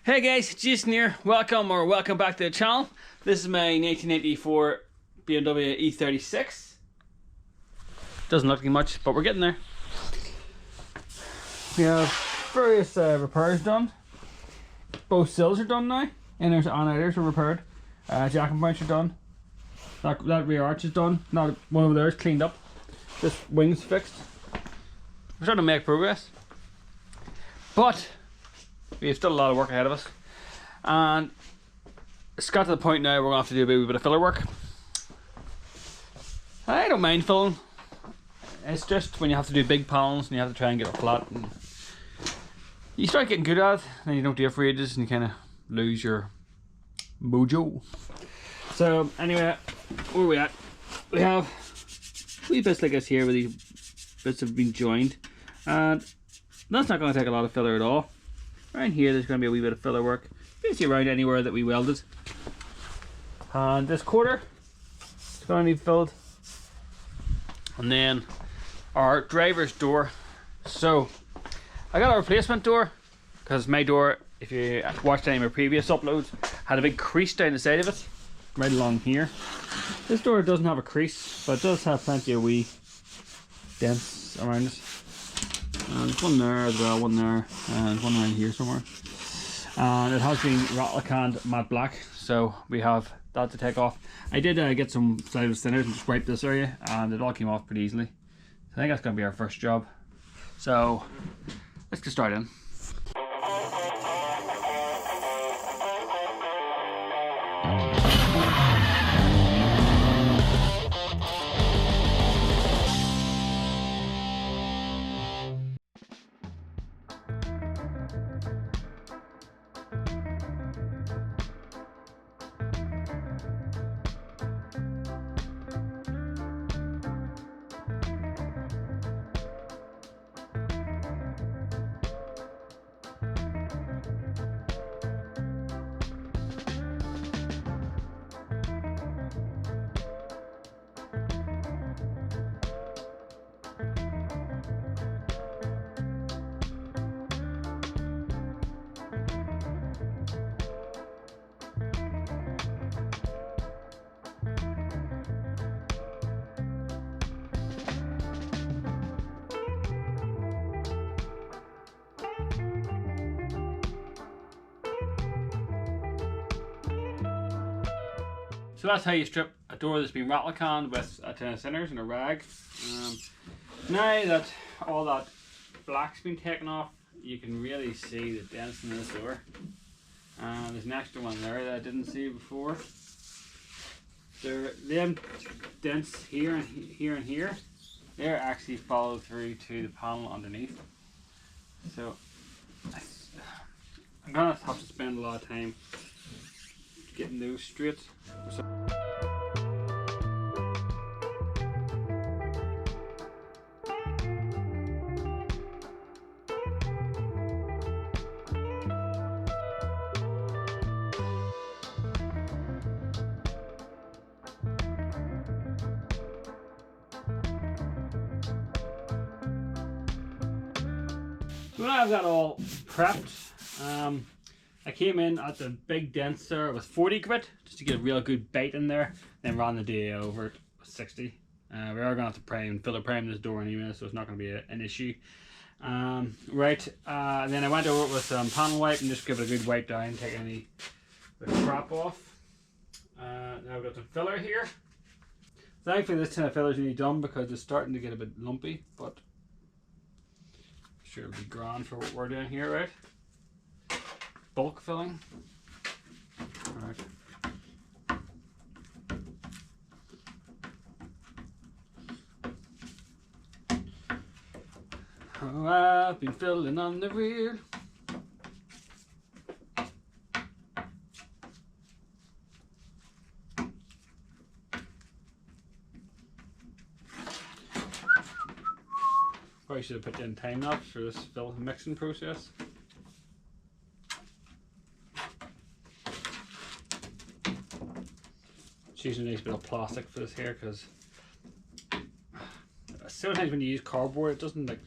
Hey guys, Jason here. Welcome back to the channel. This is my 1984 BMW E36. Doesn't look like much, but we're getting there. We have various repairs done. Both sills are done now. Inners and outers are repaired. Jack and points are done. That rear arch is done. Not one over there is cleaned up. This wing's fixed. We're starting to make progress, but we have still a lot of work ahead of us, and it's got to the point now we're going to have to do a wee bit of filler work. I don't mind filling. It's just when you have to do big panels and you have to try and get it flat, and you start getting good at it, and you don't do it for ages, and you kind of lose your mojo. So anyway, where are we at? We have wee bits like this here where these bits have been joined, and that's not going to take a lot of filler at all. Around here there's going to be a wee bit of filler work, basically around anywhere that we welded. And this quarter is going to need filled. And then our driver's door. So I got a replacement door, because my door, if you watched any of my previous uploads, had a big crease down the side of it, right along here. This door doesn't have a crease, but it does have plenty of wee dents around it. And there's one there as well, one there, and one around here somewhere. And it has been rattle canned matte black, so we have that to take off. I did get some silage thinners and just wipe this area, and it all came off pretty easily. So I think that's going to be our first job. So let's get started in. So that's how you strip a door that's been rattle canned with a tin of thinners and a rag. Now that all that black's been taken off, you can really see the dents in this door. There's an extra one there that I didn't see before. Them dents here and here and here, they're actually followed through to the panel underneath. So I'm gonna have to spend a lot of time getting those straight. So when I've got all prepped, I came in at the big dents there with 40 grit just to get a real good bite in there, then ran the day over it with 60. We are going to have to filler prime this door anyway, so it's not going to be an issue. And then I went over it with some panel wipe and just give it a good wipe down, take any of the crap off. Now we've got the filler here. Thankfully this tin of filler is really done because it's starting to get a bit lumpy, but I'm sure it'll be grand for what we're doing here, right? Bulk filling. Alright. Oh, I've been filling on the rear. Probably should have put in time lapse for this fill mixing process. Using a nice bit of plastic for this here, because sometimes when you use cardboard it doesn't like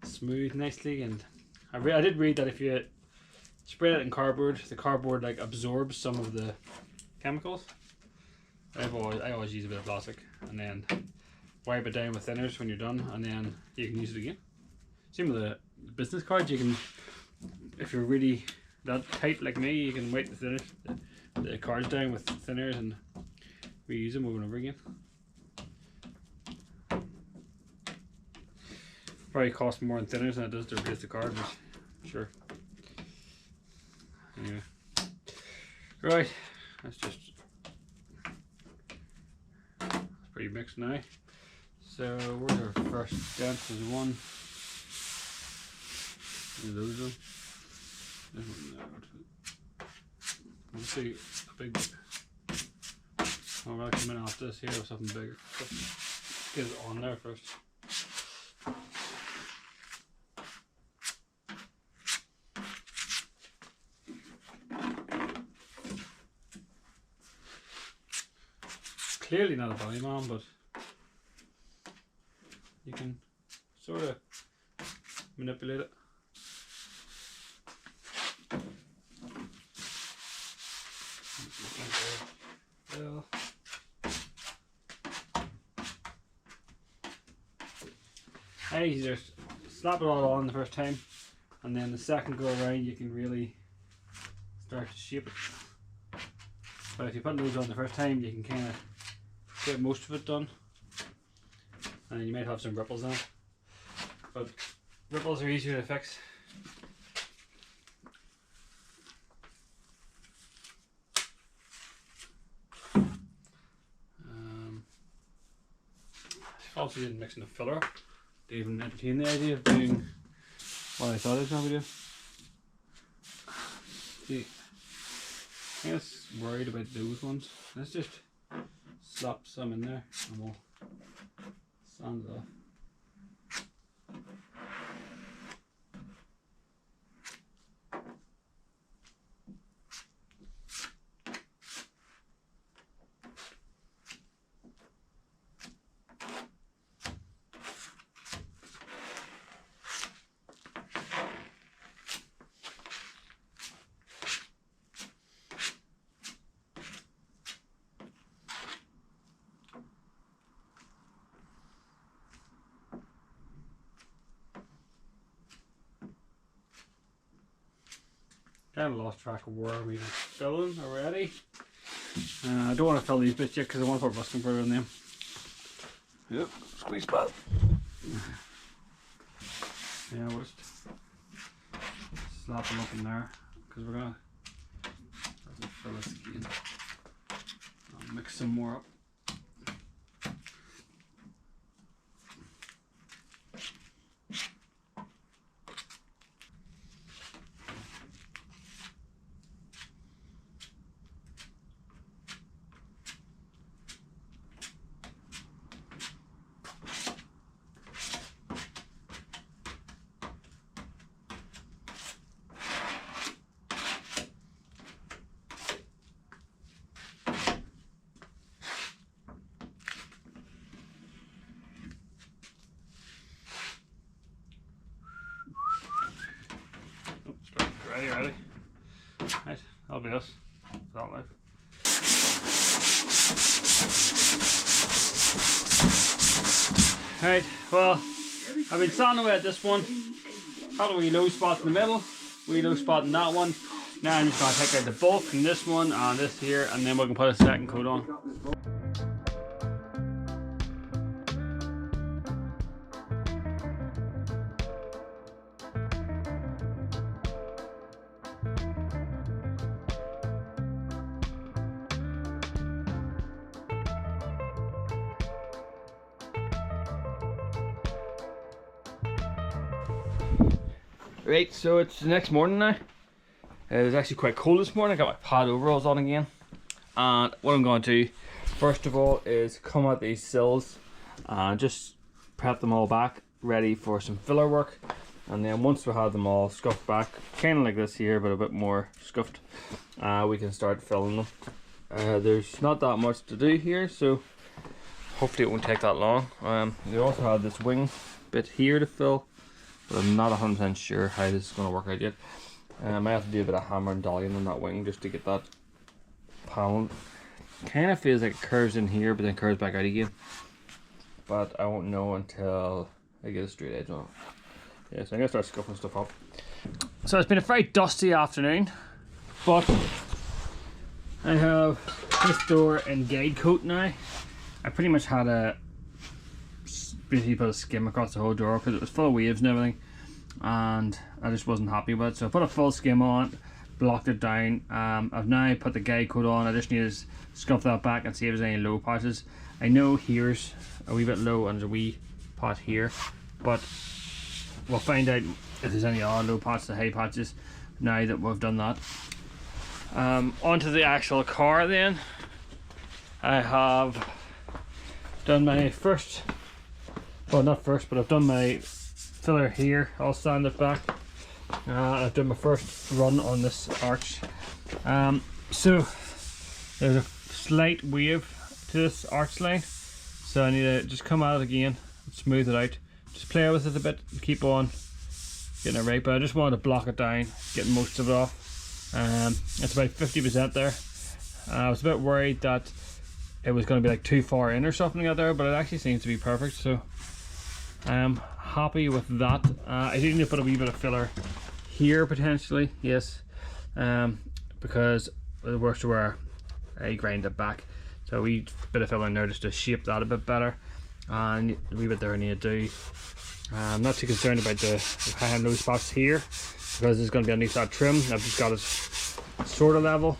smooth nicely, and I did read that if you spread it in cardboard. The cardboard like absorbs some of the chemicals. I always use a bit of plastic, and then wipe it down with thinners when you're done, and then you can use it again. Same with the business cards. You can, if you're really that tight like me, you can wipe the cards down with thinners and reuse them over and over again. Probably costs more in thinners than it does to replace the card, but sure. Anyway, right, that's just pretty mixed now. So where's our first dent? There's one. Those ones. This one there. Let's see a big. I'm gonna come in off this here with something bigger. Get it on there first. Clearly not a body man, but you can sort of manipulate it. Well, hey, just slap it all on the first time, and then the second go around you can really start to shape it. But if you put those on the first time, you can kind of get most of it done, and then you might have some ripples in it, but ripples are easier to fix. I also didn't mix in the filler to even entertain the idea of doing what I thought I was going to do. See, I'm just worried about those ones. Let's just slap some in there and we'll sand it off. Kind of lost track of where we were filling already. I don't want to fill these bits yet because I want to put rust converter in them. Yep, squeeze pad. Yeah, we'll just slap them up in there because we're gonna fill this again. I'll mix some more up. Ready? Right, that'll be us. That life. Right, well, I've been sanding away at this one. Had a wee low spot in the middle, wee low spot in that one. Now I'm just going to take out the bulk from this one and this here, and then we can put a second coat on. Right, so it's the next morning now. It was actually quite cold this morning. I got my pad overalls on again. And what I'm going to do, first of all, is come at these sills and just prep them all back, ready for some filler work. And then once we have them all scuffed back, kind of like this here, but a bit more scuffed, we can start filling them. There's not that much to do here, so hopefully it won't take that long. We also have this wing bit here to fill, but I'm not 100% sure how this is going to work out yet. I might have to do a bit of hammer and dollying on that wing just to get that panel. Kind of feels like it curves in here, but then curves back out again. But I won't know until I get a straight edge on it. Yeah, so I'm gonna start scuffing stuff up. So it's been a very dusty afternoon, but I have this door in guide coat now. I pretty much had a basically put a skim across the whole door because it was full of waves and everything, and I just wasn't happy with it. So I put a full skim on it, blocked it down. I've now put the guide coat on. I just need to scuff that back and see if there's any low patches. I know here's a wee bit low and there's a wee pot here, but we'll find out if there's any other low patches or high patches now that we've done that. Onto the actual car then. I have done my first, well not first, but I've done my filler here. I'll stand it back. I've done my first run on this arch. So there's a slight wave to this arch line, so I need to just come at it again and smooth it out. Just play with it a bit, keep on getting it right, but I just wanted to block it down, get most of it off. It's about 50% there. I was a bit worried that it was going to be like too far in or something out there, but it actually seems to be perfect, so I'm happy with that. I do need to put a wee bit of filler here potentially, yes, because the worst where I grind it back, so a wee bit of filler in there just to shape that a bit better, and a wee bit there I need to do. I'm not too concerned about the high and low spots here because it's going to be underneath that trim. I've just got it sort of level.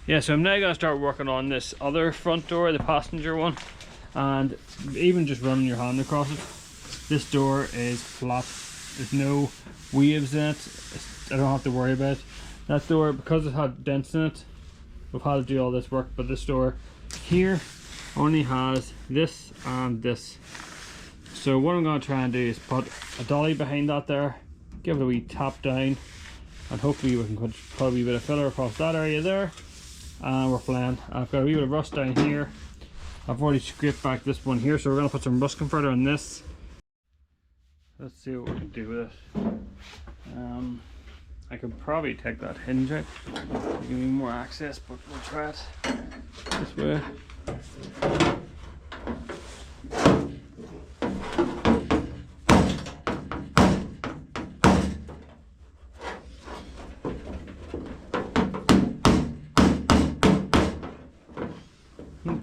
Yeah, so I'm now going to start working on this other front door, the passenger one, and even just running your hand across it. This door is flat. There's no waves in it. I don't have to worry about it. That door, because it had dents in it, we've had to do all this work, but this door here only has this and this. So what I'm going to try and do is put a dolly behind that there, give it a wee tap down, and hopefully we can put a wee bit of filler across that area there, and we're flying. I've got a wee bit of rust down here. I've already scraped back this one here, so we're going to put some rust converter on this. Let's see what we can do with it. I could probably take that hinge out, give me more access, but we'll try it this way.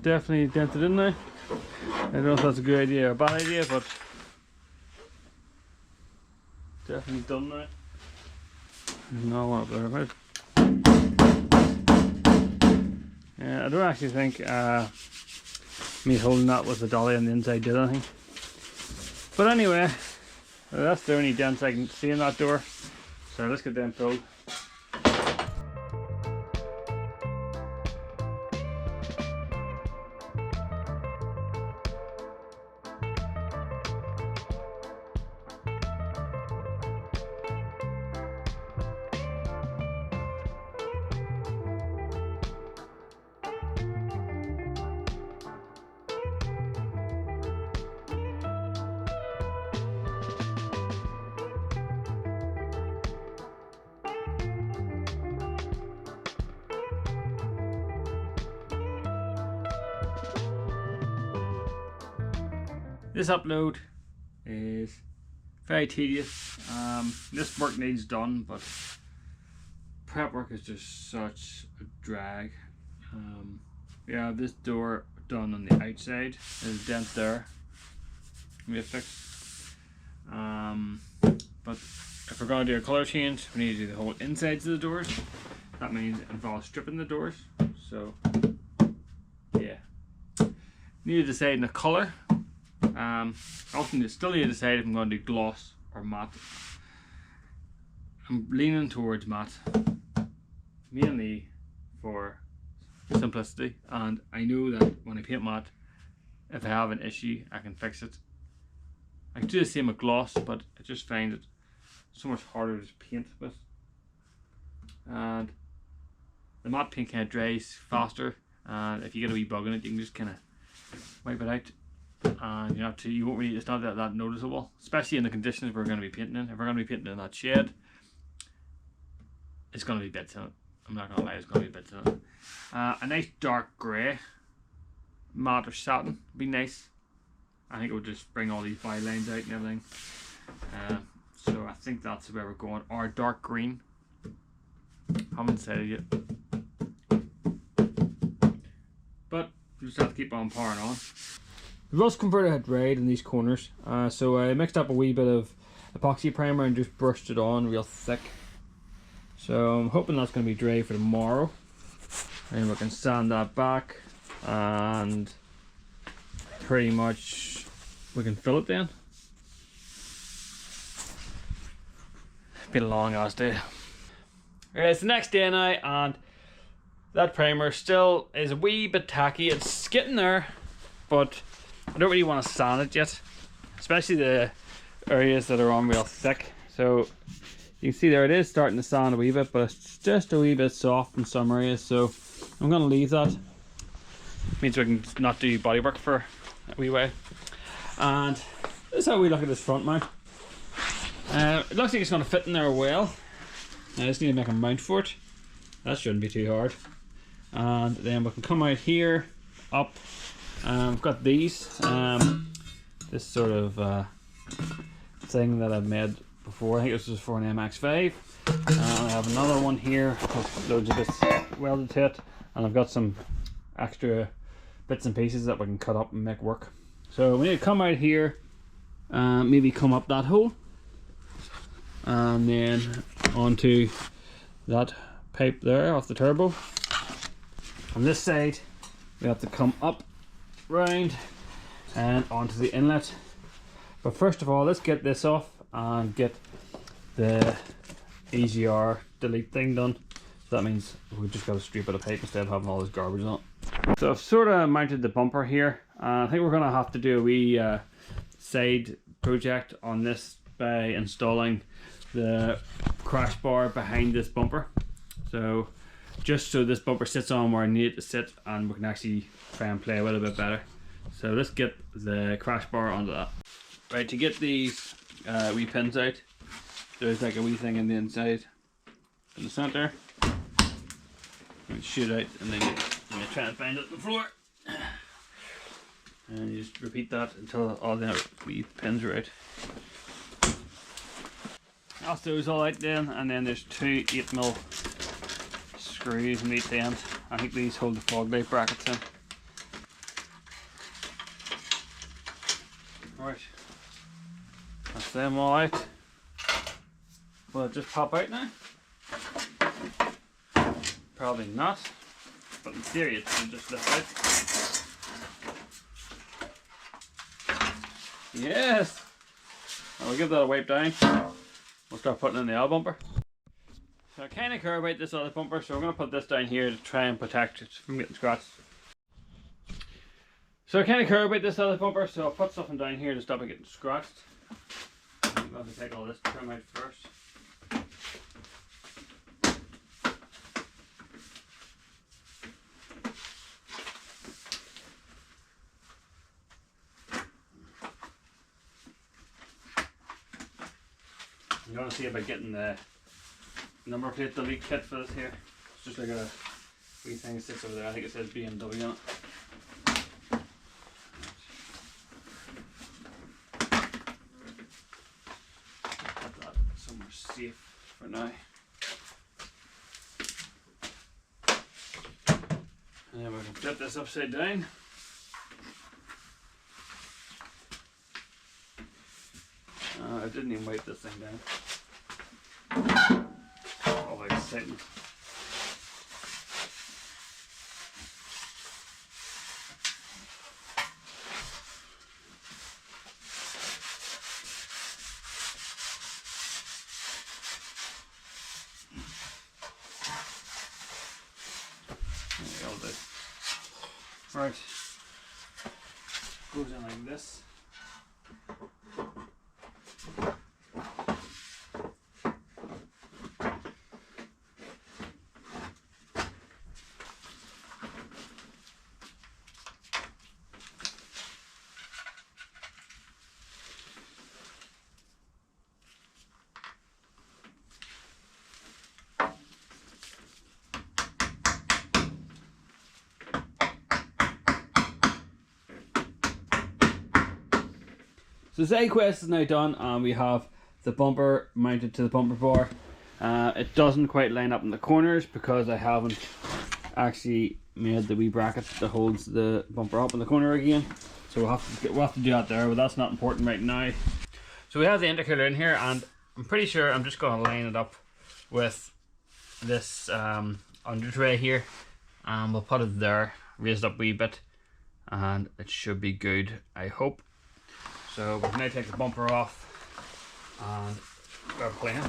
Definitely dented in there. I don't know if that's a good idea or a bad idea, but definitely done now. No, what about it? Yeah, I don't actually think me holding that with the dolly on the inside did anything. But anyway, that's the only dents I can see in that door. So let's get them filled. This upload is very tedious. This work needs done, but prep work is just such a drag. Yeah, this door done on the outside. There's a dent there. We have fixed. But if we're going to do a colour change, we need to do the whole insides of the doors. That means it involves stripping the doors. So yeah, need to decide on the colour. Also still need to decide if I'm going to do gloss or matte. I'm leaning towards matte, mainly for simplicity, and I know that when I paint matte, if I have an issue I can fix it. I can do the same with gloss, but I just find it so much harder to paint with, and the matte paint kind of dries faster, and if you get a wee bug in it you can just kind of wipe it out. And you won't really, it's not that noticeable, especially in the conditions we're going to be painting in. If we're going to be painting in that shed, it's going to be bits in it. I'm not going to lie, it's going to be bits in it. A nice dark grey matte or satin would be nice. I think it would just bring all these bylines out and everything. So I think that's where we're going. Or dark green. Haven't decided yet. But we just have to keep on powering on. The rust converter had dried in these corners, so I mixed up a wee bit of epoxy primer and just brushed it on real thick. So I'm hoping that's going to be dry for tomorrow. And we can sand that back and pretty much we can fill it then. Been a long ass day. Okay, it's the next day now and that primer still is a wee bit tacky. It's getting there, but I don't really want to sand it yet, especially the areas that are on real thick. So you can see there it is starting to sand a wee bit, but it's just a wee bit soft in some areas, so I'm going to leave that. Means we can not do bodywork for a wee while. And this is how we look at this front mount. It looks like it's going to fit in there well. I just need to make a mount for it. That shouldn't be too hard. And then we can come out here, up. I've got these, this sort of thing that I've made before. I think this was for an MX5. I have another one here with loads of bits welded to it, and I've got some extra bits and pieces that we can cut up and make work. So we need to come out here, maybe come up that hole, and then onto that pipe there off the turbo. On this side we have to come up, round, and onto the inlet. But first of all, let's get this off and get the EGR delete thing done. So that means we just got to strip out a pipe instead of having all this garbage on it. So I've sort of mounted the bumper here. I think we're going to have to do a wee side project on this by installing the crash bar behind this bumper. So just so this bumper sits on where I need it to sit and we can actually try and play with it a bit better. So let's get the crash bar onto that. Right, to get these wee pins out, there's like a wee thing in the inside, in the center. And shoot out, and then you try and find it on the floor. And you just repeat that until all the wee pins are out. That's those all out then, and then there's two 8mm screws in each end. I think these hold the fog light brackets in. Right, that's them all out. Will it just pop out now? Probably not, but in theory it should just lift out. Yes! I'll give that a wipe down. We'll start putting in the L bumper. So I kind of care about this other bumper, so I'm going to put this down here to try and protect it from getting scratched. So I kind of care about this other bumper, so I'll put something down here to stop it getting scratched. I'm going to take all this trim out first. I'm going to see about getting the number plate delete kit for this here. It's just like a wee thing that sits over there. I think it says BMW on it. Put that somewhere safe for now. And then we can flip this upside down. I didn't even wipe this thing down. Oh, exciting. Right, goes in like this. So the side quest is now done, and we have the bumper mounted to the bumper bar. It doesn't quite line up in the corners because I haven't actually made the wee bracket that holds the bumper up in the corner again. So we'll have to do that there, but that's not important right now. So we have the intercooler in here, and I'm pretty sure I'm just going to line it up with this under tray here, and we'll put it there, raise it up a wee bit, and it should be good, I hope. So we can now take the bumper off and start cleaning.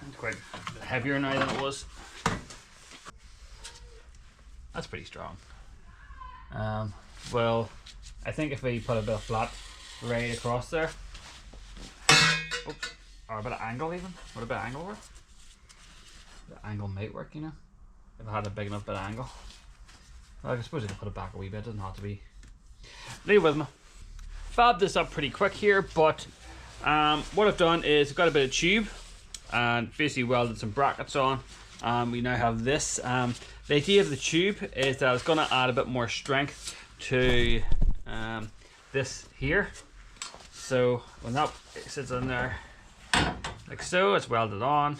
It's quite heavier now than it was. That's pretty strong. Well, I think if we put a bit of flat right across there, oops, or a bit of angle even. What a bit of angle work? The angle might work, you know, if I had a big enough bit of angle. Well, I suppose I could put it back a wee bit, it doesn't have to be. Leave with me. Fab this up pretty quick here, but what I've done is I've got a bit of tube and basically welded some brackets on. We now have this. The idea of the tube is that it's going to add a bit more strength to this here. So when that sits in there like so, it's welded on.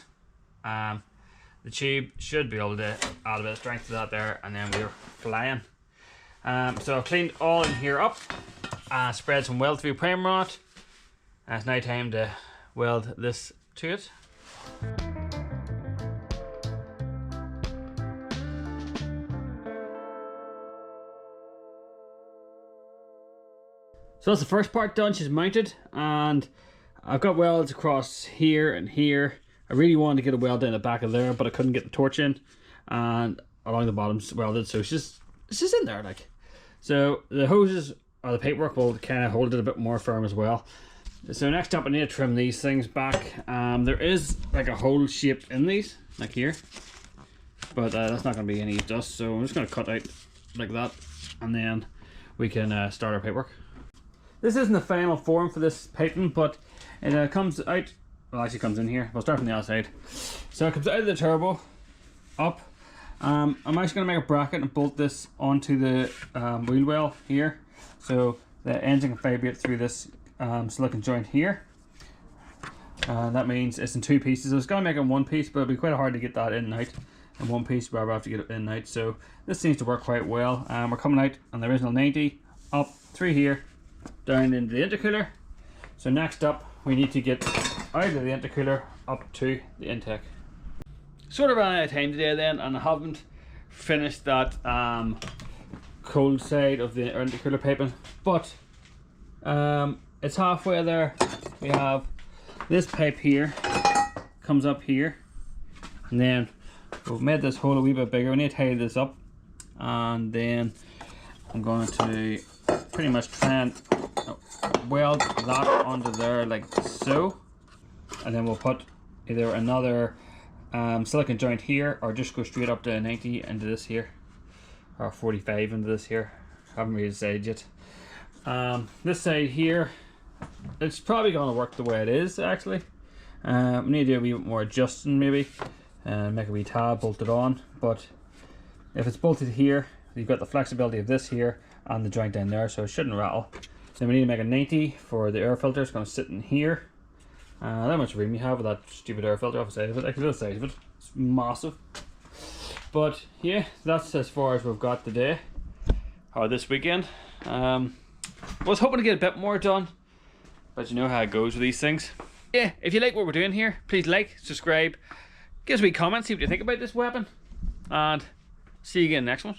The tube should be able to add a bit of strength to that there, and then we're flying. So I've cleaned all in here up, spread some weld through primer on it, and it's now time to weld this to it. So that's the first part done. She's mounted, and I've got welds across here and here. I really wanted to get a weld in the back of there, but I couldn't get the torch in, and along the bottom's welded, so it's just in there like. So the hoses or the paintwork will kind of hold it a bit more firm as well. So next up I need to trim these things back. There is like a hole shape in these, like here, but that's not going to be any dust, so I'm just going to cut out like that, and then we can start our paintwork. This isn't the final form for this piping, but it comes out, well, actually comes in here. We'll start from the outside. So it comes out of the turbo, up. I'm actually going to make a bracket and bolt this onto the wheel well here, so the engine can vibrate through this silicon joint here. That means it's in two pieces. I was going to make it in one piece, but it'll be quite hard to get that in and out in one piece, but I have to get it in and out. So this seems to work quite well. We're coming out on the original 90, up through here, down into the intercooler. So next up we need to get out of the intercooler up to the intake. Sort of ran out of time today then, and I haven't finished that cold side of the intercooler piping, but it's halfway there. We have this pipe here, comes up here, and then we've made this hole a wee bit bigger. We need to tidy this up, and then I'm going to pretty much try and weld that onto there like so, and then we'll put either another silicon joint here, or just go straight up to 90 into this here, or 45 into this here. Haven't really decided yet. This side here, it's probably going to work the way it is actually. We need to do a wee bit more adjusting maybe, and make a wee tab, bolt it on. But if it's bolted here, you've got the flexibility of this here and the joint down there, so it shouldn't rattle. Then we need to make a 90 for the air filter. It's going to sit in here. That much room you have with that stupid air filter off the side of it, like the other side of it. It's massive. But yeah, that's as far as we've got today, or this weekend. I was hoping to get a bit more done, but you know how it goes with these things. Yeah, if you like what we're doing here, please like, subscribe, give us a wee comment, see what you think about this weapon, and see you again next one.